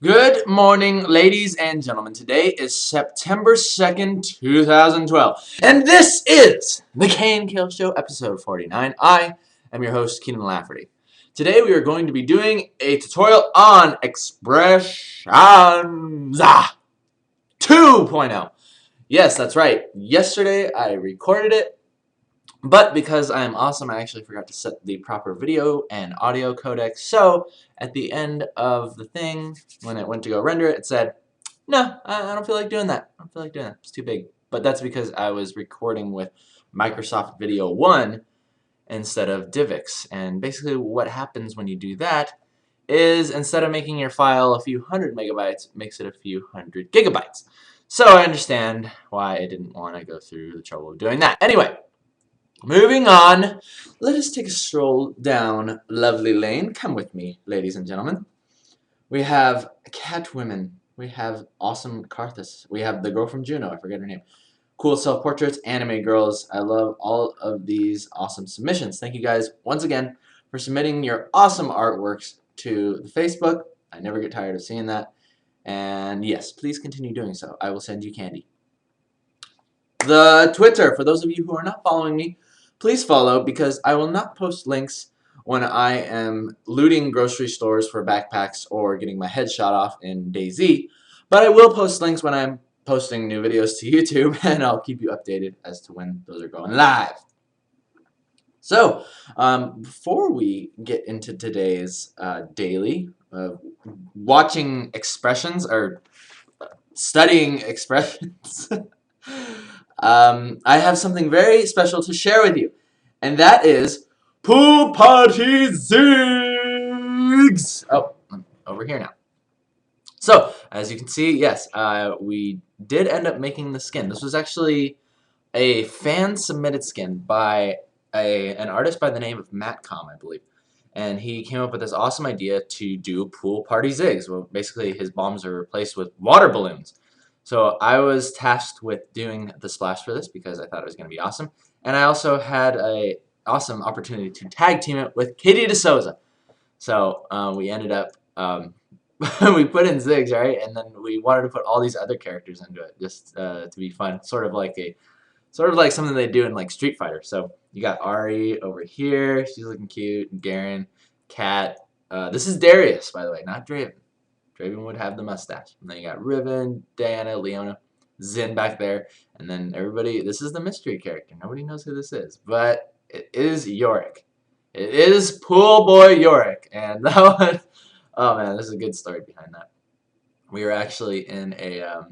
Good morning, ladies and gentlemen. Today is September 2nd, 2012, and this is the KNKL Show, episode 49. I am your host, Kienan Lafferty. Today we are going to be doing a tutorial on expressions 2.0. Yes, that's right. Yesterday I recorded it, but because I am awesome, I actually forgot to set the proper video and audio codec. So at the end of the thing, when it went to go render it, it said, no, I don't feel like doing that. I don't feel like doing that. It's too big. But that's because I was recording with Microsoft Video 1 instead of DivX. And basically what happens when you do that is instead of making your file a few hundred megabytes, it makes it a few hundred gigabytes. So I understand why I didn't want to go through the trouble of doing that. Anyway. Moving on, let us take a stroll down lovely lane. Come with me, ladies and gentlemen. We have Catwomen. We have awesome Karthus. We have the girl from Juno. I forget her name. Cool self-portraits, anime girls. I love all of these awesome submissions. Thank you guys once again for submitting your awesome artworks to the Facebook. I never get tired of seeing that. And yes, please continue doing so. I will send you candy. The Twitter, for those of you who are not following me, please follow, because I will not post links when I am looting grocery stores for backpacks or getting my head shot off in DayZ, but I will post links when I'm posting new videos to YouTube, and I'll keep you updated as to when those are going live. So, before we get into today's daily, watching expressions, or studying expressions, I have something very special to share with you, and that is Party Ziggs! Oh, I'm over here now. So, as you can see, yes, we did end up making the skin. This was actually a fan-submitted skin by an artist by the name of Matcom, I believe. And he came up with this awesome idea to do Pool Party Ziggs. Well, basically, his bombs are replaced with water balloons. So I was tasked with doing the splash for this because I thought it was going to be awesome. And I also had an awesome opportunity to tag team it with Katie DeSouza. So we ended up, we put in Ziggs, right? And then we wanted to put all these other characters into it just to be fun. Sort of like something they do in like Street Fighter. So you got Ari over here. She's looking cute. And Garen, Kat. This is Darius, by the way, not Draven. Draven would have the mustache. And then you got Riven, Diana, Leona, Zin back there. And then everybody, this is the mystery character. Nobody knows who this is. But it is Yorick. It is Pool Boy Yorick. And that one, oh man, there's a good story behind that. We were actually in a,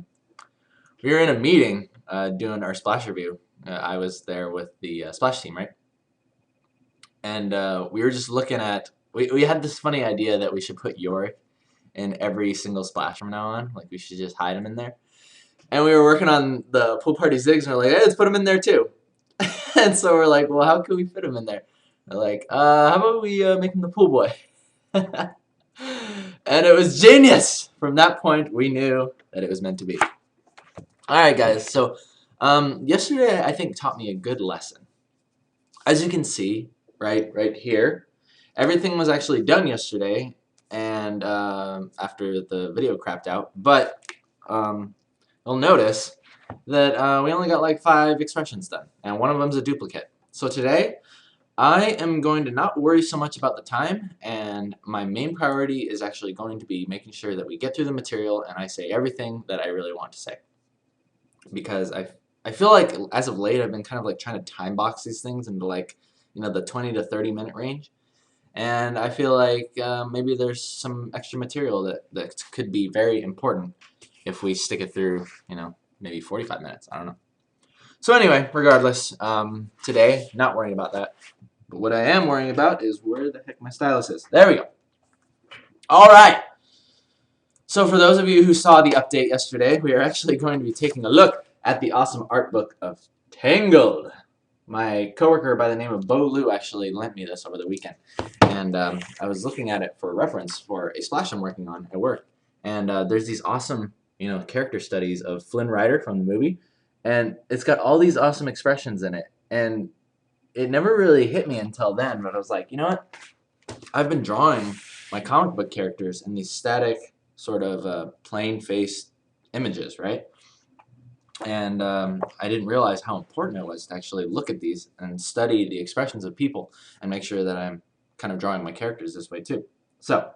meeting doing our splash review. I was there with the splash team, right? And we were just looking at, we had this funny idea that we should put Yorick in every single splash from now on. Like, we should just hide him in there. And we were working on the Pool Party Ziggs, and we're like, hey, let's put him in there too. And so we're like, well, how can we fit him in there? They're like, how about we make him the pool boy? And it was genius! From that point, we knew that it was meant to be. Alright, guys, so yesterday, I think, taught me a good lesson. As you can see, right here, everything was actually done yesterday, and after the video crapped out, but you'll notice that we only got like 5 expressions done, and one of them's a duplicate. So today, I am going to not worry so much about the time, and my main priority is actually going to be making sure that we get through the material and I say everything that I really want to say. Because I feel like as of late I've been kind of like trying to time box these things into like, you know, the 20 to 30 minute range. And I feel like maybe there's some extra material that could be very important if we stick it through, you know, maybe 45 minutes. I don't know. So anyway, regardless, today, not worrying about that. But what I am worrying about is where the heck my stylus is. There we go. All right. So for those of you who saw the update yesterday, we are actually going to be taking a look at the awesome art book of Tangled. My coworker by the name of Bo Lu actually lent me this over the weekend, and I was looking at it for reference for a splash I'm working on at work. And there's these awesome, you know, character studies of Flynn Rider from the movie, and it's got all these awesome expressions in it. And it never really hit me until then, but I was like, you know what? I've been drawing my comic book characters in these static sort of plain-faced images, right? And I didn't realize how important it was to actually look at these and study the expressions of people and make sure that I'm kind of drawing my characters this way too. So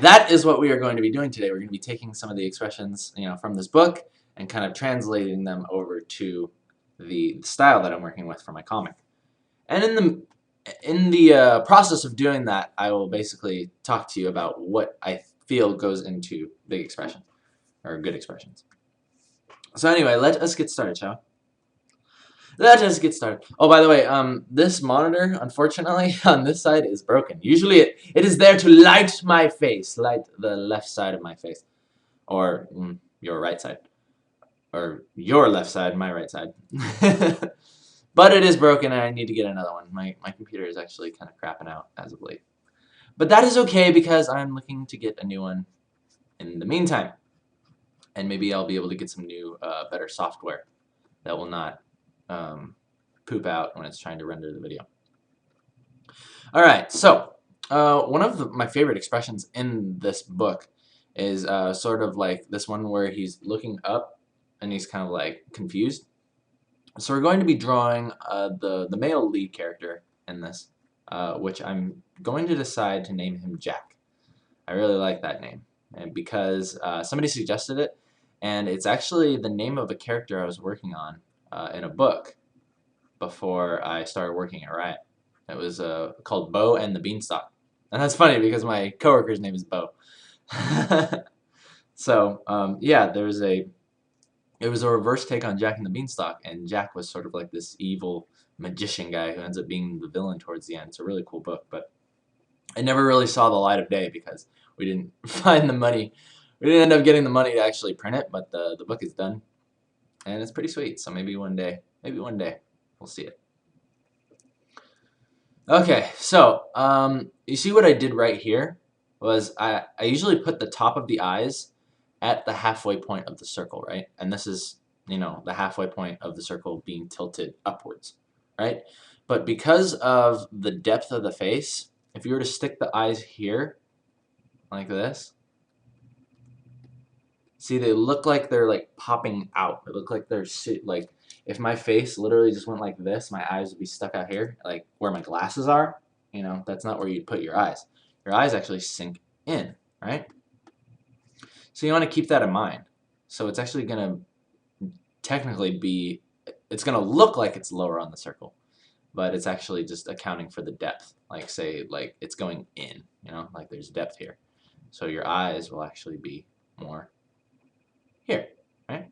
that is what we are going to be doing today. We're going to be taking some of the expressions, from this book and kind of translating them over to the style that I'm working with for my comic. And in the process of doing that, I will basically talk to you about what I feel goes into big expressions or good expressions. So anyway, let us get started, shall we? Let us get started. Oh, by the way, this monitor, unfortunately, on this side is broken. Usually it is there to light my face, light the left side of my face, or your right side, or your left side, my right side. But it is broken and I need to get another one. My computer is actually kind of crapping out as of late. But that is okay because I'm looking to get a new one in the meantime. And maybe I'll be able to get some new, better software that will not poop out when it's trying to render the video. Alright, so one of my favorite expressions in this book is sort of like this one where he's looking up and he's kind of like confused. So we're going to be drawing the male lead character in this, which I'm going to decide to name him Jack. I really like that name, and because somebody suggested it, and it's actually the name of a character I was working on in a book before I started working at Riot. It was called Bo and the Beanstalk, and that's funny because my coworker's name is Bo. So yeah, it was a reverse take on Jack and the Beanstalk, and Jack was sort of like this evil magician guy who ends up being the villain towards the end. It's a really cool book, but it never really saw the light of day because we didn't find the money. We didn't end up getting the money to actually print it, but the book is done, and it's pretty sweet. So maybe one day, we'll see it. Okay, so you see what I did right here was I usually put the top of the eyes at the halfway point of the circle, right? And this is, the halfway point of the circle being tilted upwards, right? But because of the depth of the face, if you were to stick the eyes here, like this, see, they look like they're like popping out. They look like they're like, if my face literally just went like this, my eyes would be stuck out here, like where my glasses are. That's not where you'd put your eyes. Your eyes actually sink in, right? So you want to keep that in mind. So it's actually going to technically be, it's going to look like it's lower on the circle, but it's actually just accounting for the depth. Like say, like it's going in, like there's depth here. So your eyes will actually be more here, right?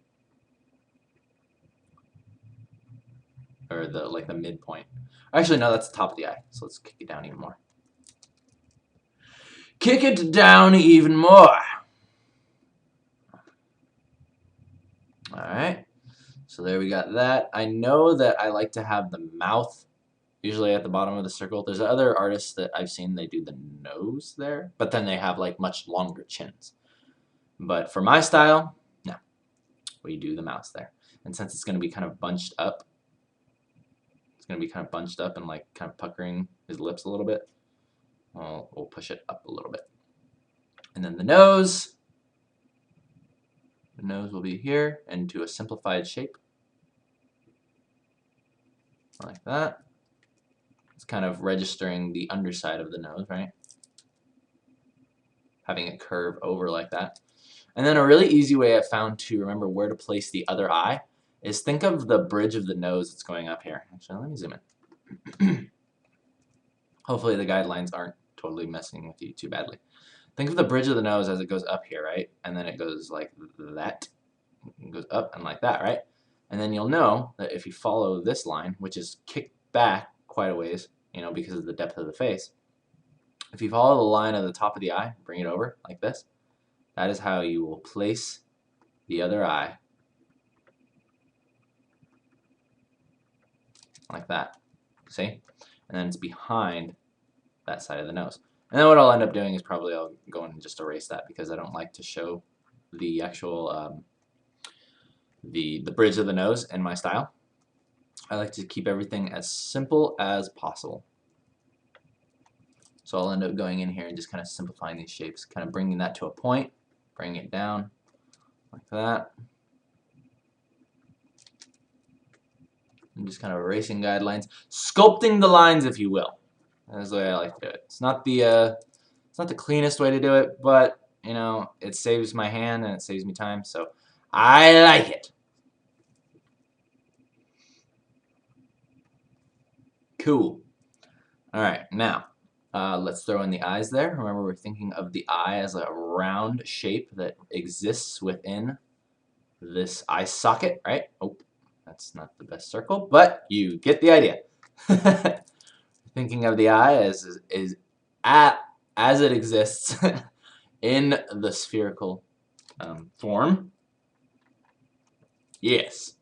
Or the midpoint. Actually, no, that's the top of the eye. So let's kick it down even more. Kick it down even more. Alright, so there we got that. I know that I like to have the mouth usually at the bottom of the circle. There's other artists that I've seen, they do the nose there, but then they have like much longer chins. But for my style, no, we do the mouth there. And since it's going to be kind of bunched up, and like kind of puckering his lips a little bit, we'll push it up a little bit. And then the nose will be here into a simplified shape, like that. It's kind of registering the underside of the nose, right? Having it curve over like that. And then a really easy way I've found to remember where to place the other eye is think of the bridge of the nose that's going up here. Actually, let me zoom in. Hopefully the guidelines aren't totally messing with you too badly. Think of the bridge of the nose as it goes up here, right? And then it goes like that. It goes up and like that, right? And then you'll know that if you follow this line, which is kicked back quite a ways, because of the depth of the face, if you follow the line at the top of the eye, bring it over like this, that is how you will place the other eye. Like that. See? And then it's behind that side of the nose. And then what I'll end up doing is probably I'll go and just erase that because I don't like to show the actual the bridge of the nose in my style. I like to keep everything as simple as possible. So I'll end up going in here and just kind of simplifying these shapes, kind of bringing that to a point, bringing it down like that. And just kind of erasing guidelines, sculpting the lines, if you will. That's the way I like to do it. It's not the cleanest way to do it, but you know, it saves my hand and it saves me time, so I like it. Cool. All right, now let's throw in the eyes there. Remember, we're thinking of the eye as a round shape that exists within this eye socket, right? Oh, that's not the best circle, but you get the idea. Thinking of the eye as it exists in the spherical form. Yes.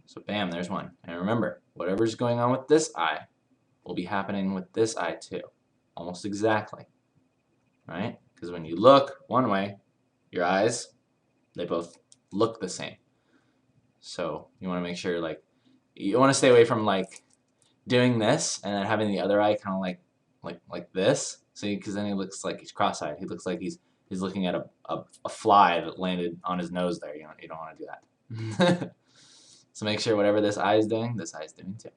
So bam, there's one. And remember, whatever's going on with this eye will be happening with this eye too. Almost exactly. Right? Because when you look one way, your eyes, they both look the same. So you want to make sure, like, you want to stay away from like doing this and then having the other eye kind of like this. See, because then he looks like he's cross-eyed. He looks like he's looking at a fly that landed on his nose there. You don't want to do that. So make sure whatever this eye is doing, this eye is doing too.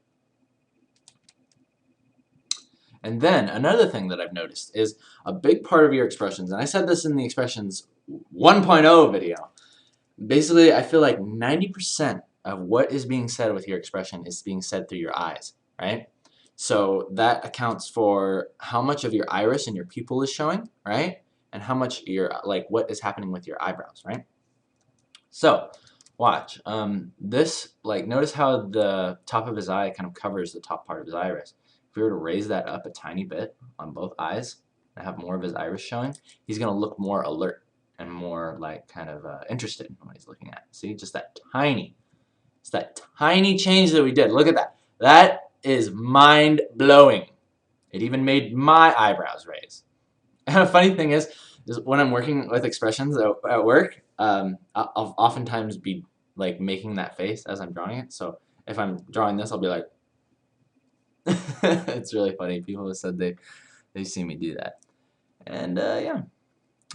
And then another thing that I've noticed is a big part of your expressions, and I said this in the expressions 1.0 video. Basically, I feel like 90% of what is being said with your expression is being said through your eyes, right? So that accounts for how much of your iris and your pupil is showing, right? And how much what is happening with your eyebrows, right? So watch. Notice how the top of his eye kind of covers the top part of his iris. If we were to raise that up a tiny bit on both eyes and have more of his iris showing, he's going to look more alert and more like kind of interested in what he's looking at. See, just that tiny, it's that tiny change that we did. Look at that. That is mind-blowing. It even made my eyebrows raise. And the funny thing is when I'm working with expressions at work, I'll oftentimes be like making that face as I'm drawing it. So if I'm drawing this, I'll be like, it's really funny. People have said they see me do that, and yeah,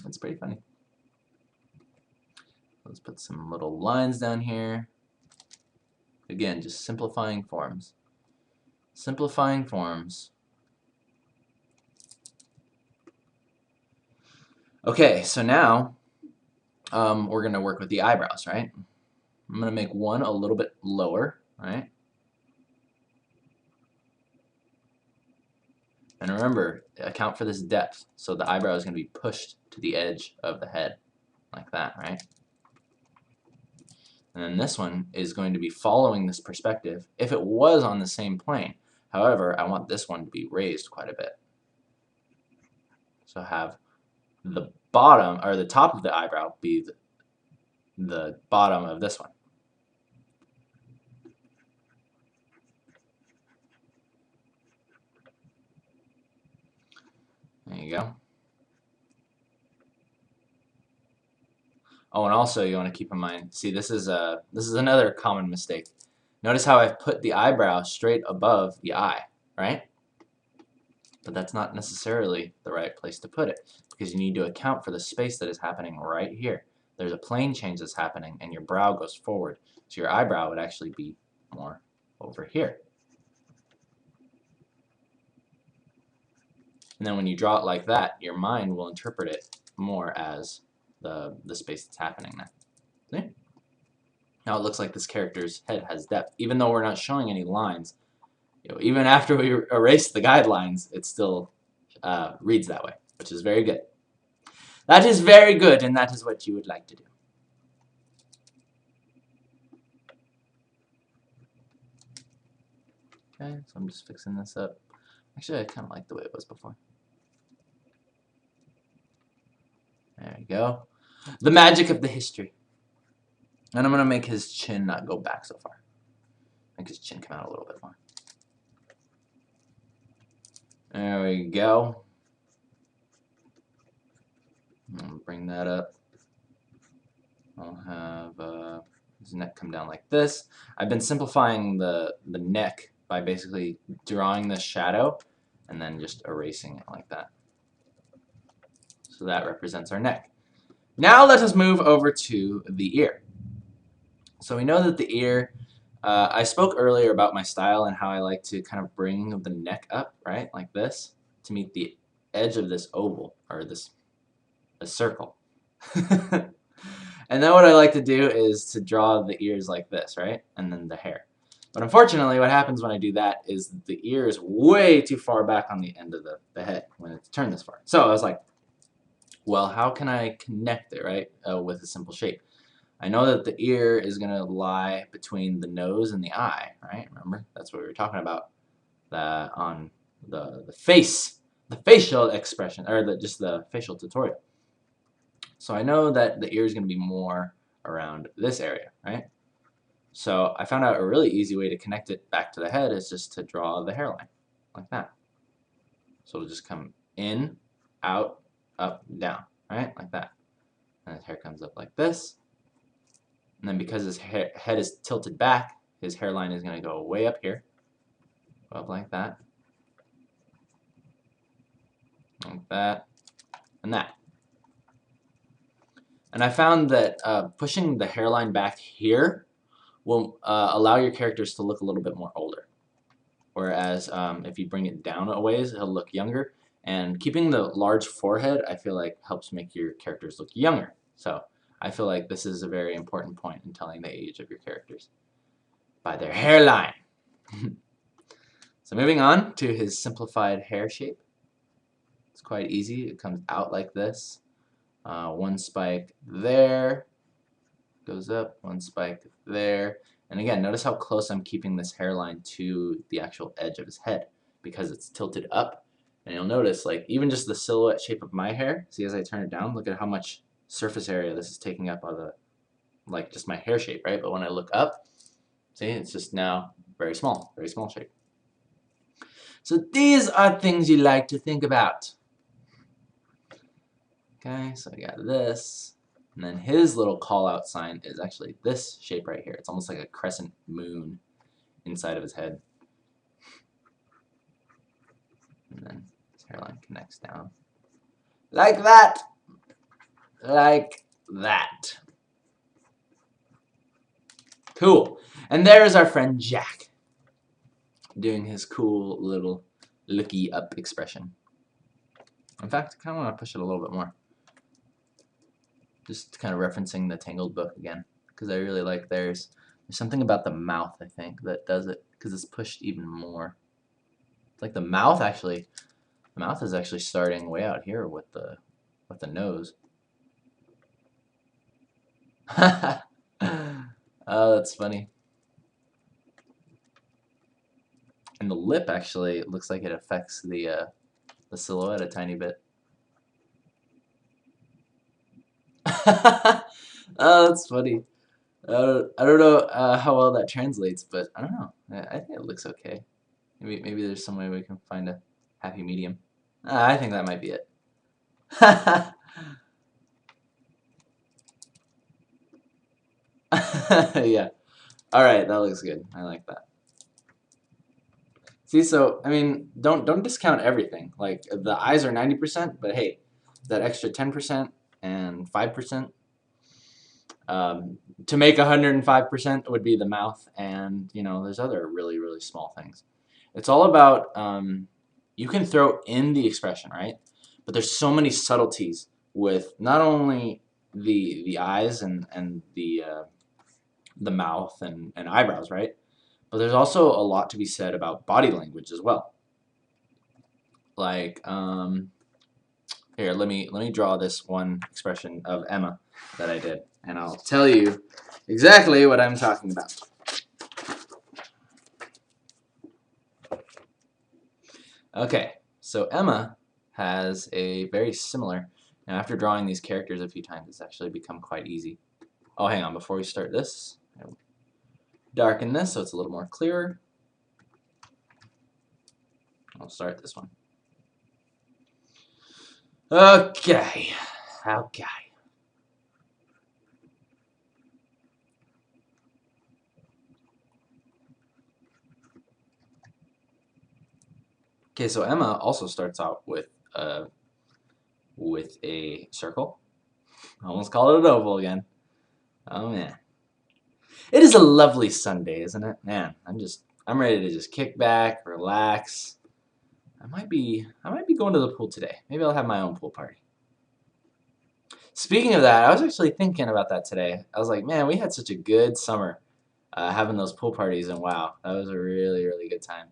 it's pretty funny. Let's put some little lines down here. Again, just simplifying forms. Simplifying forms. Okay, so now we're going to work with the eyebrows, right? I'm going to make one a little bit lower, right? And remember, account for this depth. So the eyebrow is going to be pushed to the edge of the head, like that, right? And then this one is going to be following this perspective if it was on the same plane. However, I want this one to be raised quite a bit. So have the bottom, or the top of the eyebrow be the bottom of this one. There you go. Oh, and also you want to keep in mind, see, this is another common mistake. Notice how I've put the eyebrow straight above the eye, right? But that's not necessarily the right place to put it, because you need to account for the space that is happening right here. There's a plane change that's happening, and your brow goes forward. So your eyebrow would actually be more over here. And then when you draw it like that, your mind will interpret it more as the space that's happening there. See? Now it looks like this character's head has depth. Even though we're not showing any lines, even after we erase the guidelines, it still reads that way, which is very good. That is very good, and that is what you would like to do. Okay, so I'm just fixing this up. Actually, I kind of like the way it was before. There we go. The magic of the history. And I'm going to make his chin not go back so far. Make his chin come out a little bit more. There we go. I'll bring that up. I'll have his neck come down like this. I've been simplifying the neck by basically drawing the shadow and then just erasing it like that. So that represents our neck. Now let us move over to the ear. So we know that the ear, I spoke earlier about my style and how I like to kind of bring the neck up, right, like this, to meet the edge of this oval, or a circle. And then what I like to do is to draw the ears like this, right, and then the hair. But unfortunately, what happens when I do that is the ear is way too far back on the end of the head when it's turned this far. So I was like, well, how can I connect it, right, with a simple shape? I know that the ear is going to lie between the nose and the eye, right? Remember, that's what we were talking about on the face, the facial expression, or just the facial tutorial. So I know that the ear is going to be more around this area, right? So I found out a really easy way to connect it back to the head is just to draw the hairline, like that. So it'll just come in, out, up, down, right? Like that. And his hair comes up like this. And then because his head is tilted back, his hairline is going to go way up here. Go up like that. Like that. And that. And I found that pushing the hairline back here will allow your characters to look a little bit more older. Whereas if you bring it down a ways, he'll look younger. And keeping the large forehead, I feel like, helps make your characters look younger. So I feel like this is a very important point in telling the age of your characters. By their hairline. So moving on to his simplified hair shape. It's quite easy. It comes out like this. One spike there. Goes up. One spike there. And again, notice how close I'm keeping this hairline to the actual edge of his head because it's tilted up. And you'll notice, like, even just the silhouette shape of my hair, see as I turn it down, look at how much surface area this is taking up on the, like, just my hair shape, right? But when I look up, see, it's just now very small shape. So these are things you like to think about. Okay, so I got this. And then his little call-out sign is actually this shape right here. It's almost like a crescent moon inside of his head. And then his hairline connects down. Like that! Like that. Cool. And there is our friend Jack doing his cool little looky up expression. In fact, I kind of want to push it a little bit more. Just kind of referencing the Tangled book again, because I really like theirs. There's something about the mouth, I think, that does it, because it's pushed even more. It's like the mouth is actually starting way out here with the nose. Oh, that's funny. And the lip actually looks like it affects the silhouette a tiny bit. Oh, that's funny. I don't know how well that translates, but I don't know. I think it looks okay. Maybe there's some way we can find a happy medium. I think that might be it. Yeah. All right, that looks good. I like that. See, so I mean, don't discount everything. Like the eyes are 90%, but hey, that extra 10% and 5%. To make 105% would be the mouth, and you know, there's other really, really small things. It's all about you can throw in the expression, right? But there's so many subtleties with not only the eyes and the mouth and eyebrows, right? But there's also a lot to be said about body language as well. Like here, let me draw this one expression of Emma that I did, and I'll tell you exactly what I'm talking about. Okay, so Emma has a very similar, now after drawing these characters a few times, it's actually become quite easy. Oh, hang on, before we start this, I'll darken this so it's a little more clearer. I'll start this one. Okay. Okay, so Emma also starts out with a circle. I almost called it an oval again. Oh man. It is a lovely Sunday, isn't it? Man, I'm ready to just kick back, relax. I might be going to the pool today. Maybe I'll have my own pool party. Speaking of that, I was actually thinking about that today. I was like, man, we had such a good summer having those pool parties, and wow, that was a really, really good time.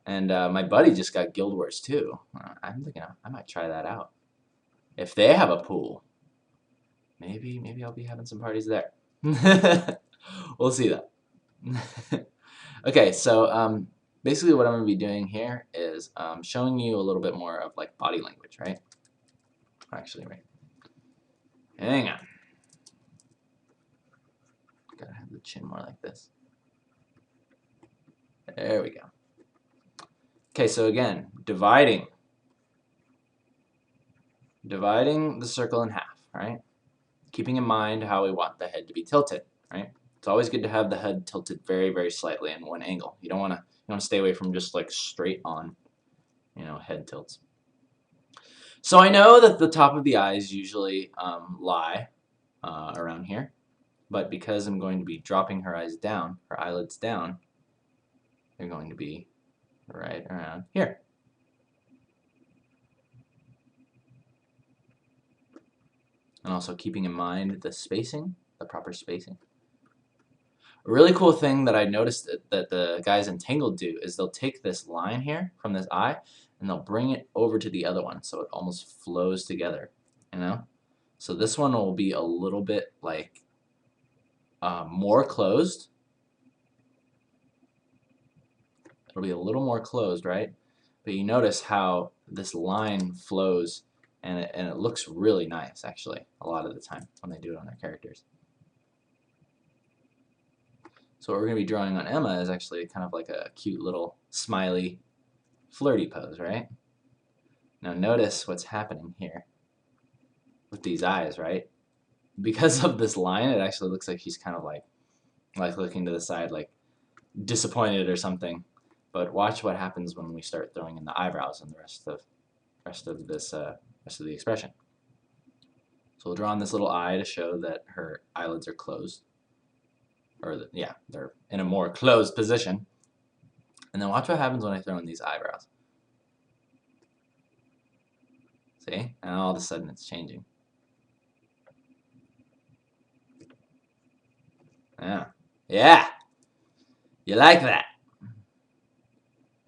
And my buddy just got Guild Wars too. I'm thinking I might try that out. If they have a pool, maybe I'll be having some parties there. We'll see that. Okay, so basically what I'm going to be doing here is showing you a little bit more of like body language, right? Actually, right. Hang on. Gotta have the chin more like this. There we go. Okay, so again, dividing the circle in half, right? Keeping in mind how we want the head to be tilted, right? It's always good to have the head tilted very, very slightly in one angle. You don't want to stay away from just like straight on, head tilts. So I know that the top of the eyes usually lie around here, but because I'm going to be dropping her eyes down, her eyelids down, they're going to be right around here. And also keeping in mind the spacing, the proper spacing. A really cool thing that I noticed that the guys in Tangled do is they'll take this line here from this eye and they'll bring it over to the other one so it almost flows together, So this one will be a little bit like more closed. It'll be a little more closed, right? But you notice how this line flows and it looks really nice actually a lot of the time when they do it on their characters. So what we're going to be drawing on Emma is actually kind of like a cute little smiley flirty pose, right? Now notice what's happening here with these eyes, right? Because of this line, it actually looks like she's kind of like looking to the side, like disappointed or something. But watch what happens when we start throwing in the eyebrows and the rest of the expression. So we'll draw on this little eye to show that her eyelids are closed. Yeah, they're in a more closed position. And then watch what happens when I throw in these eyebrows. See? And all of a sudden it's changing. Yeah. Yeah! You like that?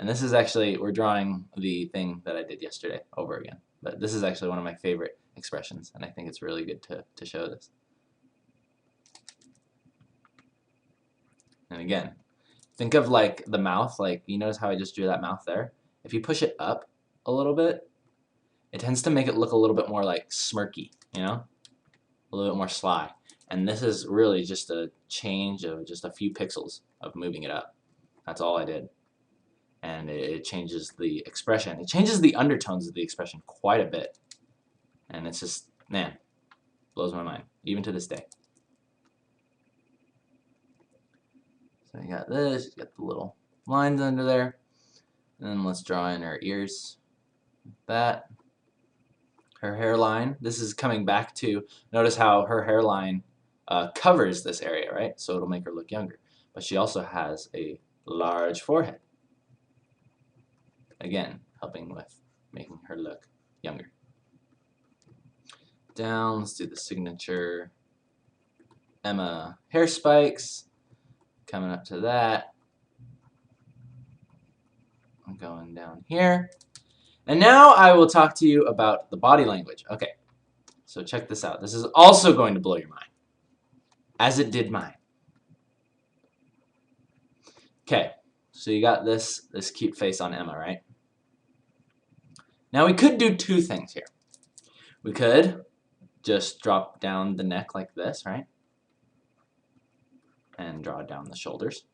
And this is actually, we're drawing the thing that I did yesterday over again. But this is actually one of my favorite expressions, and I think it's really good to show this. And again, think of like the mouth, like you notice how I just drew that mouth there? If you push it up a little bit, it tends to make it look a little bit more like smirky, A little bit more sly. And this is really just a change of just a few pixels of moving it up. That's all I did. And it changes the expression. It changes the undertones of the expression quite a bit. And it's just, man, blows my mind, even to this day. So you got this, you got the little lines under there. And then let's draw in her ears. That. Her hairline. This is coming back to, notice how her hairline covers this area, right? So it'll make her look younger. But she also has a large forehead. Again, helping with making her look younger. Down, let's do the signature. Emma hair spikes. Coming up to that. I'm going down here. And now I will talk to you about the body language. Okay, so check this out. This is also going to blow your mind, as it did mine. Okay, so you got this cute face on Emma, right? Now we could do two things here. We could just drop down the neck like this, right? And draw down the shoulders.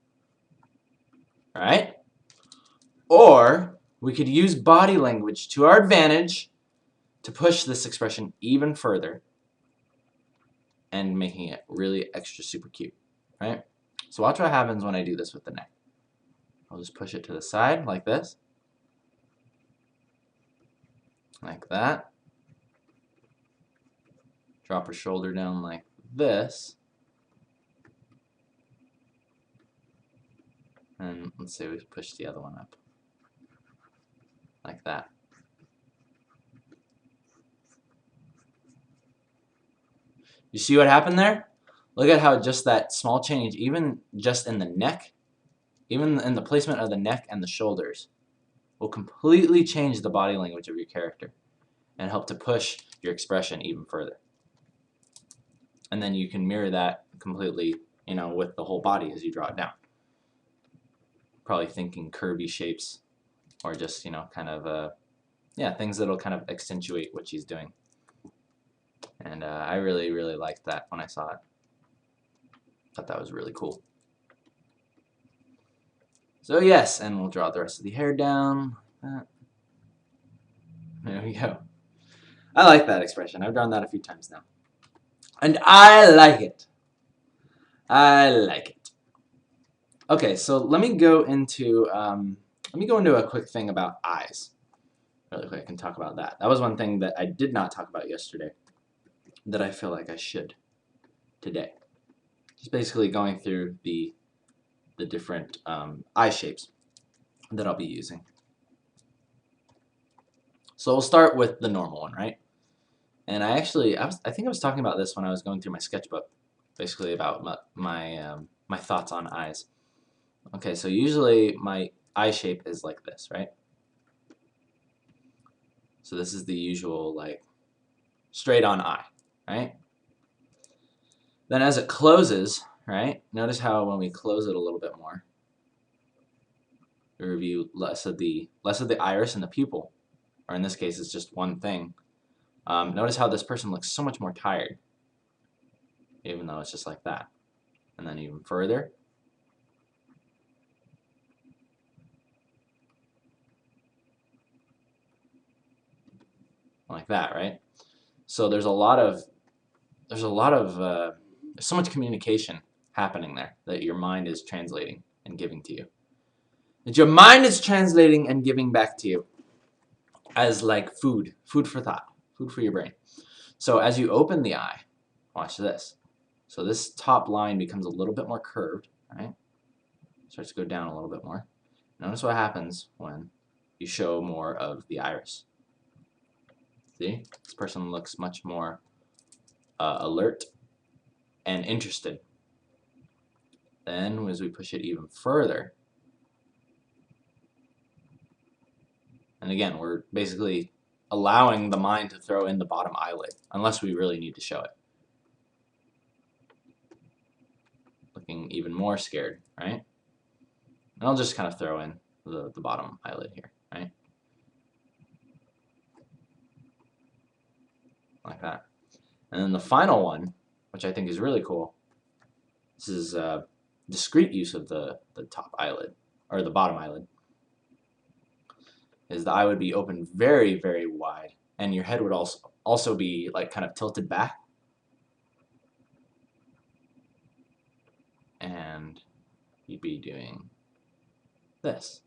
All right? Or we could use body language to our advantage to push this expression even further and making it really extra super cute, right? So watch what happens when I do this with the neck. I'll just push it to the side like this. like that. Drop her shoulder down like this. And let's say we push the other one up. Like that. You see what happened there? Look at how just that small change, even just in the neck, even in the placement of the neck and the shoulders, will completely change the body language of your character and help to push your expression even further. And then you can mirror that completely, you know, with the whole body as you draw it down. Probably thinking curvy shapes or just, you know, kind of, yeah, things that'll kind of accentuate what she's doing. And I really, really liked that when I saw it. Thought that was really cool. So yes, and we'll draw the rest of the hair down. There we go. I like that expression. I've drawn that a few times now. And I like it. I like it. Okay, so let me go into a quick thing about eyes. Really quick, I can talk about that. That was one thing that I did not talk about yesterday that I feel like I should today. Just basically going through the different eye shapes that I'll be using. So we'll start with the normal one, right? And I think I was talking about this when I was going through my sketchbook, basically about my thoughts on eyes. Okay, so usually my eye shape is like this, right? So this is the usual, like, straight on eye, right? Then as it closes, right, notice how when we close it a little bit more, we review less of the iris and the pupil, or in this case it's just one thing. Notice how this person looks so much more tired, even though it's just like that. And then even further. Like that, right? So there's so much communication happening there that your mind is translating and giving to you. That your mind is translating and giving back to you as like food for thought, food for your brain. So as you open the eye, watch this. So this top line becomes a little bit more curved, right? Starts to go down a little bit more. Notice what happens when you show more of the iris. See? This person looks much more alert and interested. Then as we push it even further, and again, we're basically allowing the mind to throw in the bottom eyelid, unless we really need to show it. Looking even more scared, right? And I'll just kind of throw in the bottom eyelid here, right? Like that. And then the final one, which I think is really cool, this is discrete use of the top eyelid, or the bottom eyelid, is the eye would be open very, very wide, and your head would also be like kind of tilted back. And you'd be doing this.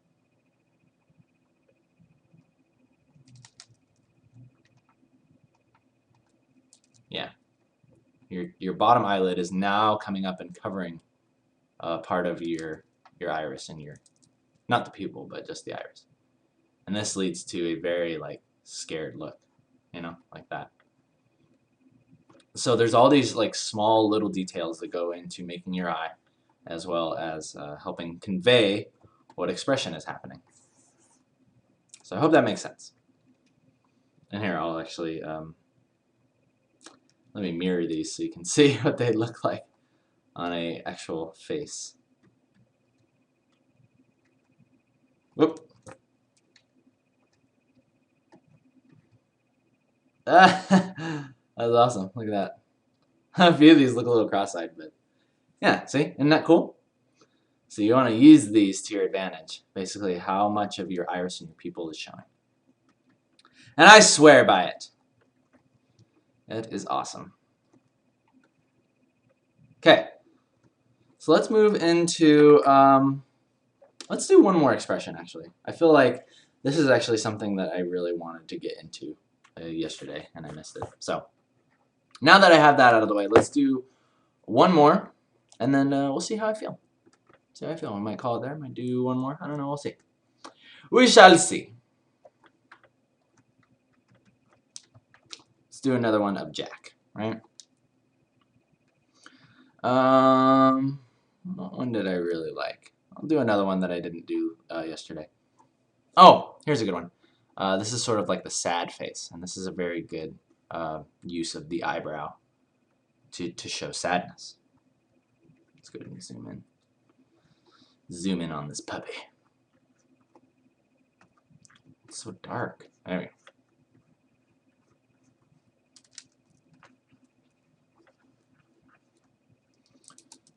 Yeah. Your bottom eyelid is now coming up and covering part of your iris and not the pupil, but just the iris. And this leads to a very like scared look, you know, like that. So there's all these like small little details that go into making your eye, as well as helping convey what expression is happening. So I hope that makes sense. And here I'll actually let me mirror these so you can see what they look like on a actual face. Whoop. That's awesome. Look at that. A few of these look a little cross-eyed, but yeah, see? Isn't that cool? So you want to use these to your advantage. Basically, how much of your iris and your pupil is showing. And I swear by it. It is awesome. Okay. So let's move into, let's do one more expression, actually. I feel like this is actually something that I really wanted to get into yesterday, and I missed it. So now that I have that out of the way, let's do one more, and then we'll see how I feel. See how I feel. I might call it there. I might do one more. I don't know. We'll see. We shall see. Let's do another one of Jack, right? What one did I really like? I'll do another one that I didn't do yesterday. Oh, here's a good one. This is sort of like the sad face, and this is a very good use of the eyebrow to show sadness. Let's go ahead and zoom in. Zoom in on this puppy. It's so dark. There we go.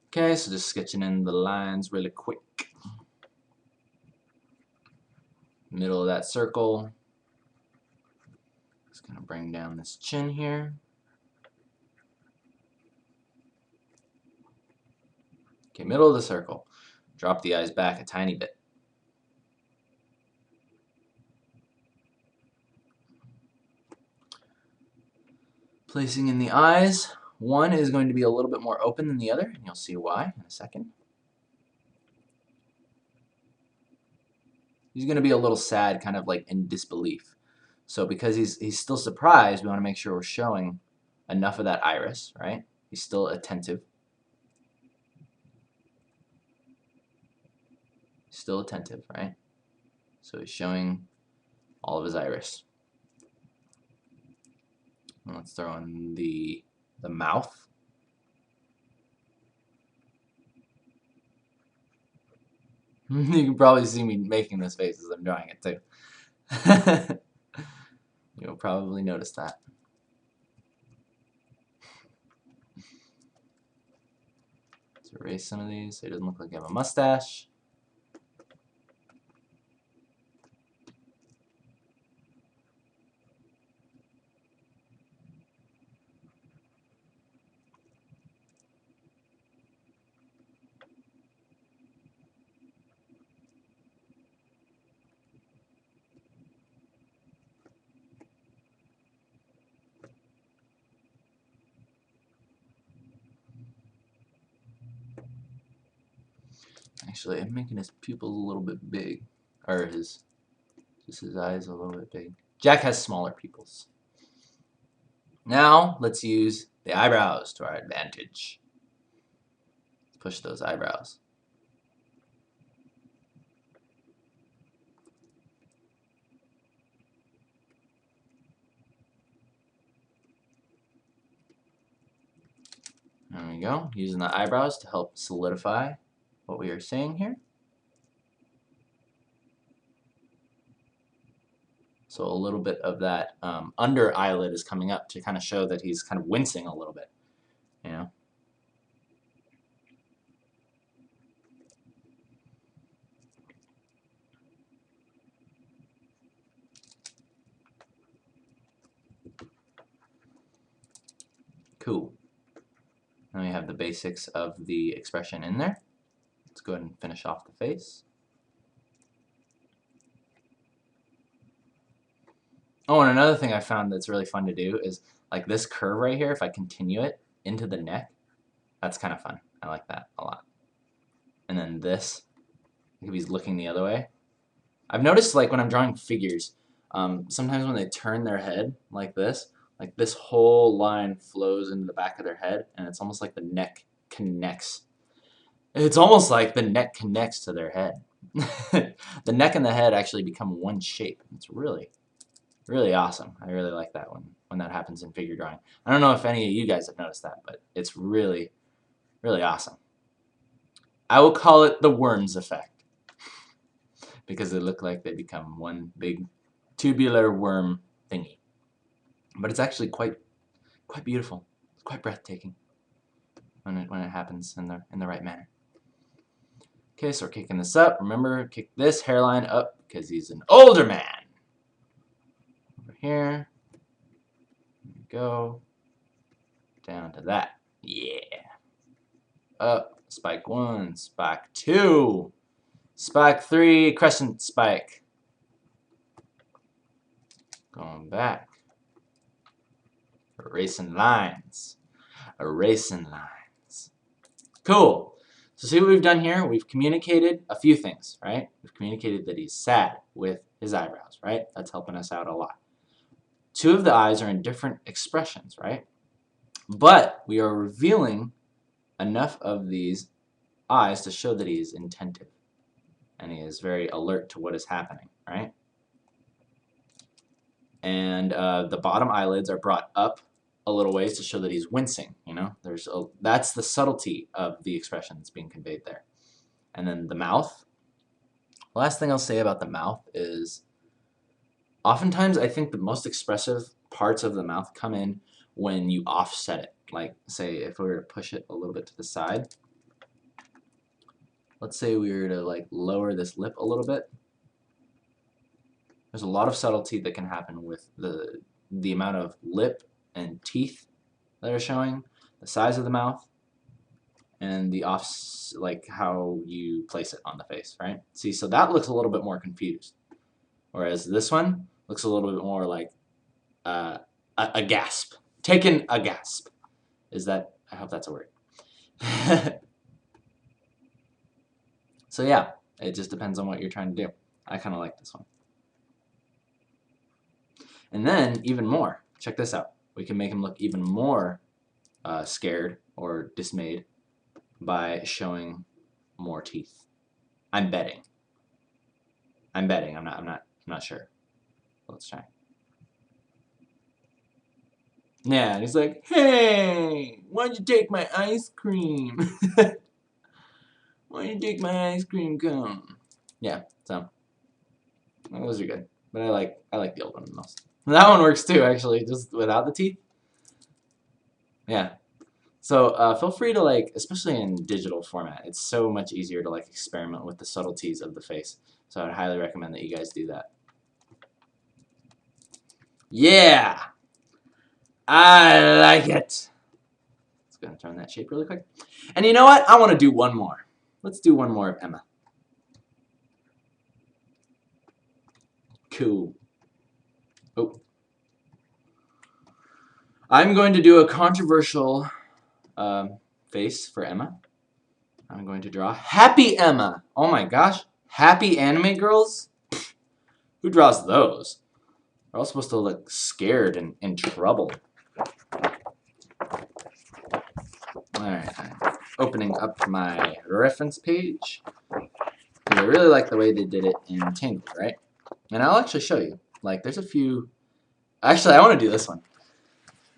Okay, so just sketching in the lines really quick. Middle of that circle. Just gonna bring down this chin here. Okay, middle of the circle. Drop the eyes back a tiny bit. Placing in the eyes. One is going to be a little bit more open than the other, and you'll see why in a second. He's going to be a little sad, kind of like in disbelief. So because he's still surprised, we want to make sure we're showing enough of that iris, right? He's still attentive. Still attentive, right? So he's showing all of his iris. And let's throw in the mouth. You can probably see me making this face as I'm drawing it too. You'll probably notice that. Let's erase some of these so he doesn't look like you have a mustache. Actually, I'm making his pupils a little bit big, or just his eyes a little bit big. Jack has smaller pupils. Now, let's use the eyebrows to our advantage. Let's push those eyebrows. There we go, using the eyebrows to help solidify what we are saying here. So a little bit of that under eyelid is coming up to kind of show that he's kind of wincing a little bit, you know. Cool. Then we have the basics of the expression in there. Let's go ahead and finish off the face. Oh, and another thing I found that's really fun to do is like this curve right here, if I continue it into the neck, that's kind of fun. I like that a lot. And then this, if he's looking the other way. I've noticed like when I'm drawing figures, sometimes when they turn their head like this whole line flows into the back of their head, and it's almost like the neck connects. It's almost like the neck connects to their head. The neck and the head actually become one shape. It's really awesome. I really like that when that happens in figure drawing. I don't know if any of you guys have noticed that, but it's really awesome. I will call it the worms effect because they look like they become one big tubular worm thingy. But it's actually quite beautiful. It's quite breathtaking when it happens in the right manner. Okay, so we're kicking this up. Remember, kick this hairline up because he's an older man. Over here. There we go. Down to that. Yeah. Up. Spike 1. Spike 2. Spike 3. Crescent spike. Going back. Erasing lines. Erasing lines. Cool. So see what we've done here? We've communicated a few things, right? We've communicated that he's sad with his eyebrows, right? That's helping us out a lot. Two of the eyes are in different expressions, right? But we are revealing enough of these eyes to show that he is attentive and he is very alert to what is happening, right? And the bottom eyelids are brought up a little ways to show that he's wincing, you know? That's the subtlety of the expression that's being conveyed there. And then the mouth. The last thing I'll say about the mouth is oftentimes I think the most expressive parts of the mouth come in when you offset it. Like, say, if we were to push it a little bit to the side. Let's say we were to like lower this lip a little bit. There's a lot of subtlety that can happen with the amount of lip and teeth that are showing, the size of the mouth, and the like how you place it on the face, right? See, so that looks a little bit more confused, whereas this one looks a little bit more like a gasp. Taking a gasp. Is that? I hope that's a word. So yeah, it just depends on what you're trying to do. I kind of like this one. And then, even more, check this out. We can make him look even more scared or dismayed by showing more teeth. I'm betting. I'm not sure. Let's try. Yeah, and he's like, "Hey, why'd you take my ice cream? Why'd you take my ice cream cone?" Yeah, so those are good. But I like the old one the most. That one works too, actually, just without the teeth. Yeah. So feel free to like, especially in digital format, it's so much easier to like experiment with the subtleties of the face. So I'd highly recommend that you guys do that. Yeah, I like it. Let's go and turn that shape really quick. And you know what? I want to do one more. Let's do one more of Emma. Cool. Oh. I'm going to do a controversial face for Emma. I'm going to draw Happy Emma. Oh my gosh. Happy anime girls? Who draws those? They're all supposed to look scared and in trouble. Alright, I'm opening up my reference page. I really like the way they did it in Tangled, right? And I'll actually show you. Like, there's a few... Actually, I want to do this one.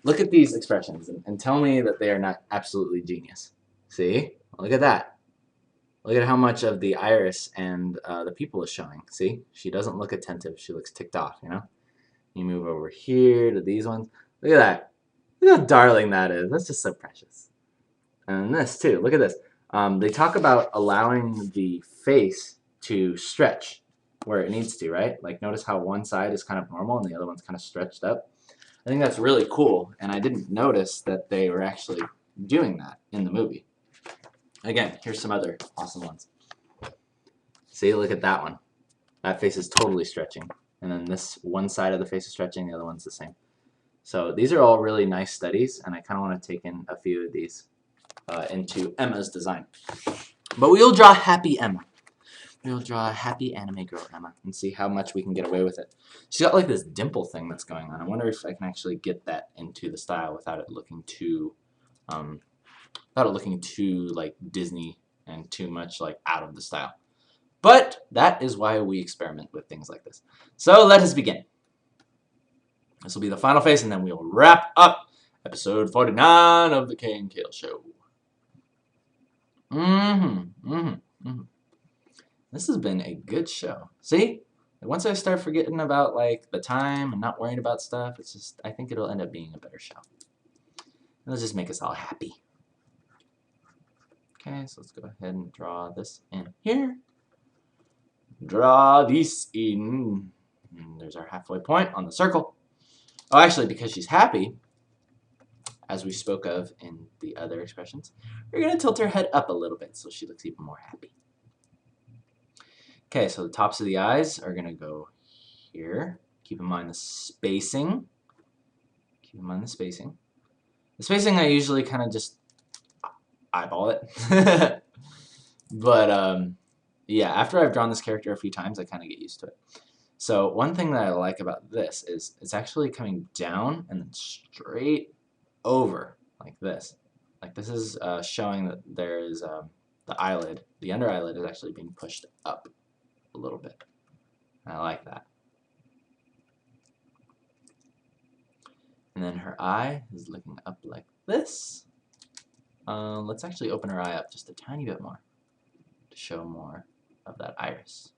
Look at these expressions and tell me that they are not absolutely genius. See? Look at that. Look at how much of the iris and the pupil is showing. See? She doesn't look attentive. She looks ticked off, you know? You move over here to these ones. Look at that. Look how darling that is. That's just so precious. And this, too. Look at this. They talk about allowing the face to stretch where it needs to, right? Like, notice how one side is kind of normal and the other one's kind of stretched up. I think that's really cool, and I didn't notice that they were actually doing that in the movie. Again, here's some other awesome ones. See, look at that one. That face is totally stretching. And then this one side of the face is stretching, the other one's the same. So these are all really nice studies, and I kind of want to take in a few of these into Emma's design. But we'll draw Happy Emma. We'll draw a happy anime girl Emma and see how much we can get away with it. She's got like this dimple thing that's going on. I wonder if I can actually get that into the style without it looking too like Disney and too much like out of the style. But that is why we experiment with things like this. So let us begin. This will be the final face, and then we'll wrap up episode 49 of the KNKL show. This has been a good show. See? Once I start forgetting about like the time and not worrying about stuff, it's just, I think it'll end up being a better show. It'll just make us all happy. Okay, so let's go ahead and draw this in here. Draw this in. And there's our halfway point on the circle. Oh, actually, because she's happy, as we spoke of in the other expressions, we're going to tilt her head up a little bit so she looks even more happy. Okay, so the tops of the eyes are going to go here. Keep in mind the spacing. Keep keep in mind the spacing. The spacing I usually kind of just eyeball it. But yeah, after I've drawn this character a few times, I kind of get used to it. So one thing that I like about this is it's actually coming down and then straight over like this. Like this is showing that there is the eyelid, the under eyelid is actually being pushed up a little bit. I like that. And then her eye is looking up like this. Let's actually open her eye up just a tiny bit more to show more of that iris.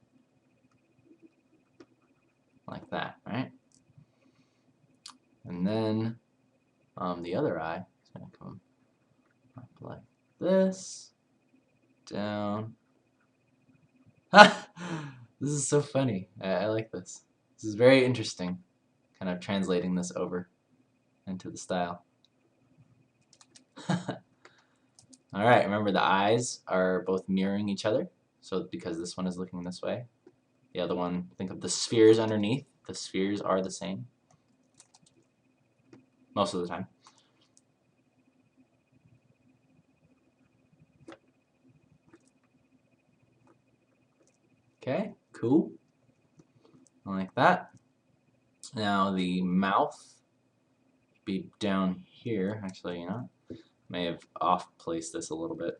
Like that, right? And then the other eye is going to come up like this, down. This is so funny. I like this. This is very interesting, kind of translating this over into the style. Alright, remember the eyes are both mirroring each other. So because this one is looking this way, the other one, think of the spheres underneath. The spheres are the same most of the time. Okay, cool. I like that. Now the mouth be down here. Actually, you know, may have off-placed this a little bit.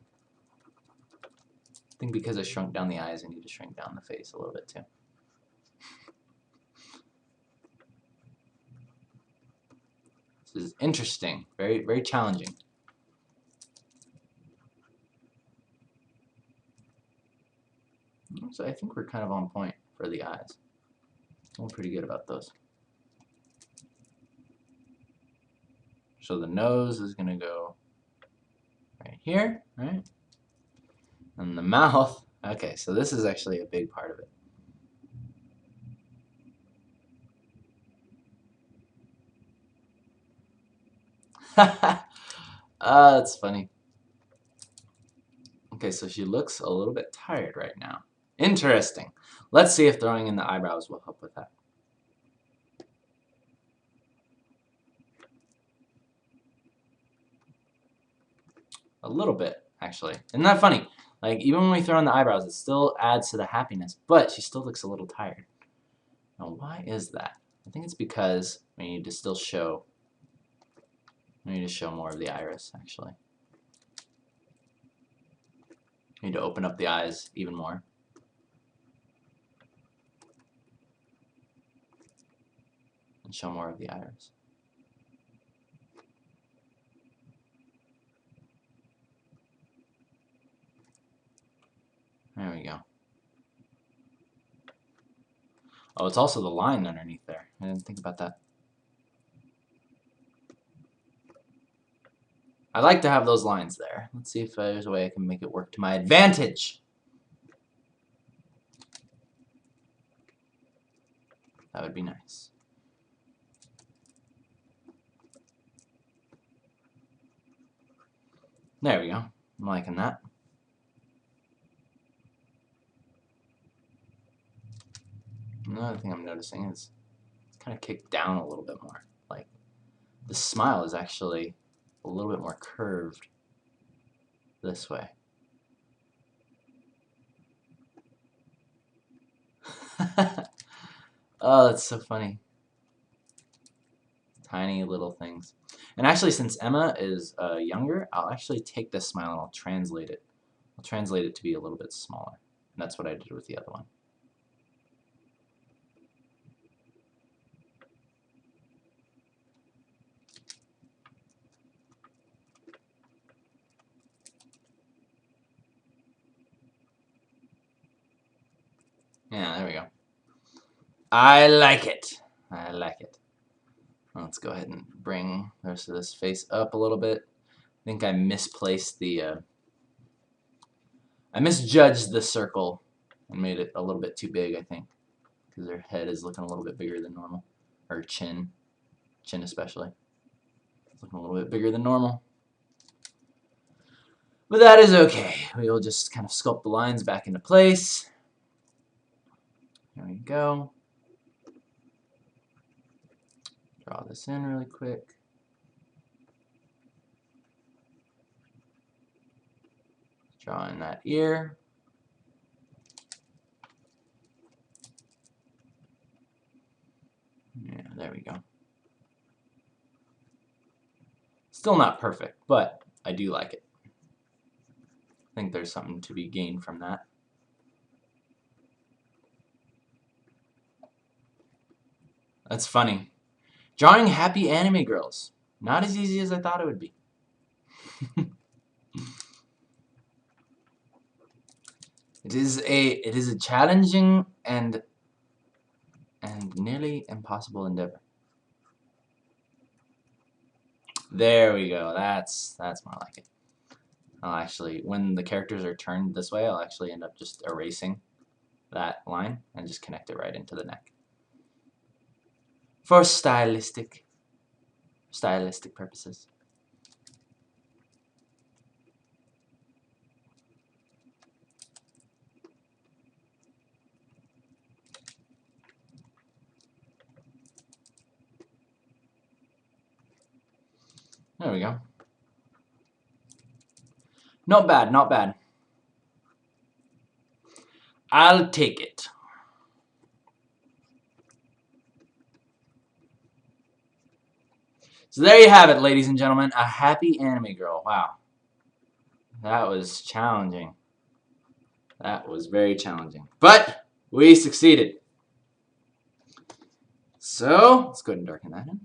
I think because I shrunk down the eyes, I need to shrink down the face a little bit too. This is interesting, very, very challenging. So I think we're kind of on point for the eyes. I'm pretty good about those. So the nose is going to go right here, right? And the mouth, okay, so this is actually a big part of it. That's funny. Okay, so she looks a little bit tired right now. Interesting. Let's see if throwing in the eyebrows will help with that. A little bit, actually. Isn't that funny? Like, even when we throw in the eyebrows, it still adds to the happiness, but she still looks a little tired. Now, why is that? I think it's because we need to still show, we need to show more of the iris, actually. We need to open up the eyes even more. And show more of the iris. There we go. Oh, it's also the line underneath there. I didn't think about that. I like to have those lines there. Let's see if there's a way I can make it work to my advantage. That would be nice. There we go. I'm liking that. Another thing I'm noticing is it's kind of kicked down a little bit more. Like, the smile is actually a little bit more curved this way. Oh, that's so funny. Tiny little things. And actually, since Emma is younger, I'll actually take this smile and I'll translate it. I'll translate it to be a little bit smaller. And that's what I did with the other one. Yeah, there we go. I like it. I like it. Let's go ahead and bring the rest of this face up a little bit. I think I misplaced the, I misjudged the circle and made it a little bit too big, I think. Because her head is looking a little bit bigger than normal. Her chin especially. It's looking a little bit bigger than normal. But that is okay. We will just kind of sculpt the lines back into place. There we go. Draw this in really quick. Drawing that ear. Yeah, there we go. Still not perfect, but I do like it. I think there's something to be gained from that. That's funny. Drawing happy anime girls. Not as easy as I thought it would be. It is a challenging and nearly impossible endeavor. There we go. That's more like it. I'll actually, when the characters are turned this way, I'll actually end up just erasing that line and just connect it right into the neck. For stylistic purposes. There we go. Not bad, not bad. I'll take it. So there you have it, ladies and gentlemen. A happy anime girl. Wow. That was challenging. That was very challenging. But we succeeded. So, let's go ahead and darken that in.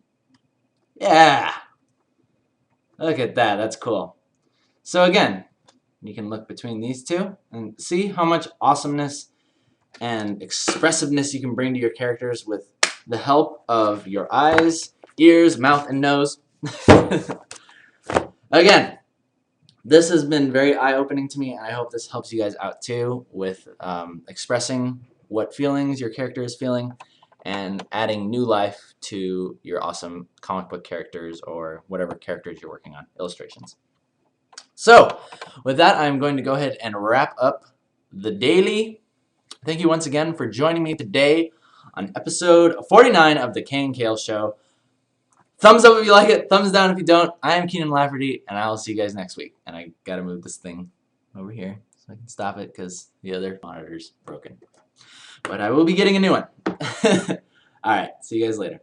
Yeah. Look at that. That's cool. So again, you can look between these two and see how much awesomeness and expressiveness you can bring to your characters with the help of your eyes, ears, mouth, and nose. Again, this has been very eye-opening to me, and I hope this helps you guys out too with expressing what feelings your character is feeling and adding new life to your awesome comic book characters or whatever characters you're working on, illustrations. So, with that, I'm going to go ahead and wrap up the daily. Thank you once again for joining me today on episode 49 of the KNKL show. Thumbs up if you like it, thumbs down if you don't. I am Kienan Lafferty, and I will see you guys next week. And I gotta move this thing over here so I can stop it because the other monitor's broken. But I will be getting a new one. Alright, see you guys later.